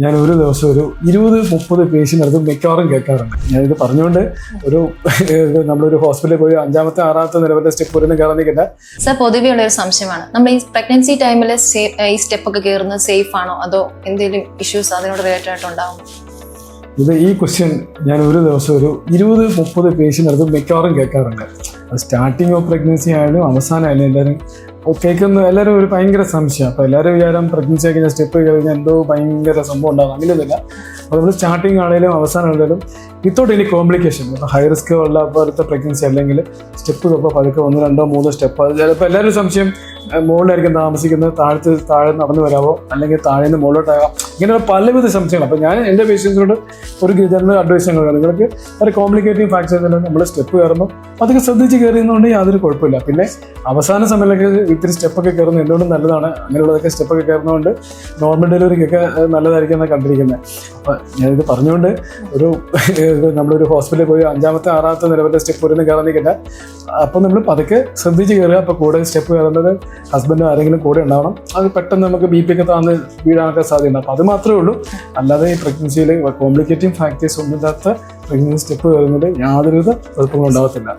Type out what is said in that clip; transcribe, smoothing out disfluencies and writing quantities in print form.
ഞാൻ ഒരു ദിവസം ഒരു 20-30 പേഷ്യൻ്റ് അടുത്ത് മിക്കവാറും കേൾക്കാറുണ്ട്. ഞാനിത് പറഞ്ഞുകൊണ്ട് നമ്മളൊരു ഹോസ്പിറ്റലിൽ പോയി 5ാമത്തെ 6ാമത്തെ നിലവിലെ സ്റ്റെപ്പ് വരുന്ന കയറാൻ നിൽക്കട്ടെ. സർ, പൊതുവെ ഉള്ള ഒരു സംശയമാണ്, നമ്മൾ ഈ പ്രഗ്നൻസി ടൈമിൽ ഈ സ്റ്റെപ്പ് ഒക്കെ കയറുന്നത് സേഫ് ആണോ, അതോ എന്തെങ്കിലും ഇഷ്യൂസ് അതിനോട് റിലേറ്റഡ് ആയിട്ടുണ്ടാവും? ഈ ക്വസ്റ്റ്യൻ ഞാൻ ഒരു ദിവസം ഒരു 20-30 പേഷ്യൻ്റ് അടുത്ത് മിക്കവാറും കേൾക്കാറുണ്ട്. അത് സ്റ്റാർട്ടിങ് ഓഫ് പ്രഗ്നൻസി ആയാലും അവസാനമായാലും എല്ലാവരും എല്ലാവരും ഒരു ഭയങ്കര സംശയം. അപ്പോൾ എല്ലാവരും വിചാരം പ്രഗ്നൻസി ആയി കഴിഞ്ഞാൽ സ്റ്റെപ്പ് കഴിഞ്ഞാൽ എന്തോ ഭയങ്കര സംഭവം ഉണ്ടാകും. അങ്ങനെയൊന്നുമില്ല. അപ്പോൾ നമ്മൾ സ്റ്റാർട്ടിങ് ആണെങ്കിലും അവസാനം ആണെങ്കിലും വിത്തൗട്ട് എനി കോംപ്ലിക്കേഷൻ, ഇപ്പോൾ ഹൈ റിസ്ക് ഉള്ള പോലത്തെ പ്രഗ്നൻസി അല്ലെങ്കിൽ സ്റ്റെപ്പ് തൊപ്പോൾ പതുക്കെ 1, 2, 3 സ്റ്റെപ്പ്. അത് ചിലപ്പോൾ എല്ലാവരും സംശയം മുകളിലായിരിക്കും താമസിക്കുന്നത്, താഴെ നടന്നു വരാമോ അല്ലെങ്കിൽ താഴെ നിന്ന് മുകളിലോട്ടാകാം, ഇങ്ങനെയുള്ള പലവിധ സംശയങ്ങൾ. അപ്പോൾ ഞാൻ എൻ്റെ പേഷ്യൻസിനോട് ഒരു ജനറൽ അഡ്വൈസ് ആണ്, നിങ്ങൾക്ക് ഒരു കോംപ്ലിക്കേറ്റിംഗ് ഫാക്ടർ നമ്മൾ സ്റ്റെപ്പ് കയറുമ്പോൾ അതൊക്കെ ശ്രദ്ധിച്ച് കയറിയെന്നുണ്ടെങ്കിൽ യാതൊരു കുഴപ്പമില്ല. പിന്നെ അവസാന സമയത്തൊക്കെ ഇത്തിരി സ്റ്റെപ്പൊക്കെ കയറുന്നത് എന്തുകൊണ്ടും നല്ലതാണ്. അങ്ങനെയുള്ളതൊക്കെ സ്റ്റെപ്പൊക്കെ കയറുന്നതുകൊണ്ട് നോർമൽ ഡെലിവറിക്കൊക്കെ നല്ലതായിരിക്കും എന്നാണ് കണ്ടിരിക്കുന്നത്. അപ്പോൾ ഞാനിത് പറഞ്ഞുകൊണ്ട് നമ്മളൊരു ഹോസ്പിറ്റലിൽ പോയി 5ാമത്തെ 6ാമത്തെ നിലവിലെ സ്റ്റെപ്പ് വരുന്ന കയറാൻ നിൽക്കട്ടെ. അപ്പോൾ നമ്മൾ പതുക്കെ ശ്രദ്ധിച്ച് കയറുക. അപ്പോൾ കൂടെ സ്റ്റെപ്പ് കയറുന്നത് ഹസ്ബൻഡോ ആരെങ്കിലും കൂടെ ഉണ്ടാവണം. അത് പെട്ടെന്ന് നമുക്ക് BP ഒക്കെ താന്ന് വീഴാനൊക്കെ സാധ്യതയുണ്ട്. അപ്പോൾ അത് മാത്രമേ ഉള്ളൂ. അല്ലാതെ ഈ പ്രഗ്നൻസിയിൽ കോംപ്ലിക്കേറ്റിംഗ് ഫാക്ടേഴ്സ് ഒന്നുമില്ലാത്ത പ്രഗ്നൻസി സ്റ്റെപ്പ് കയറുന്നത് യാതൊരുവിധ കുഴപ്പങ്ങളും ഉണ്ടാകത്തില്ല.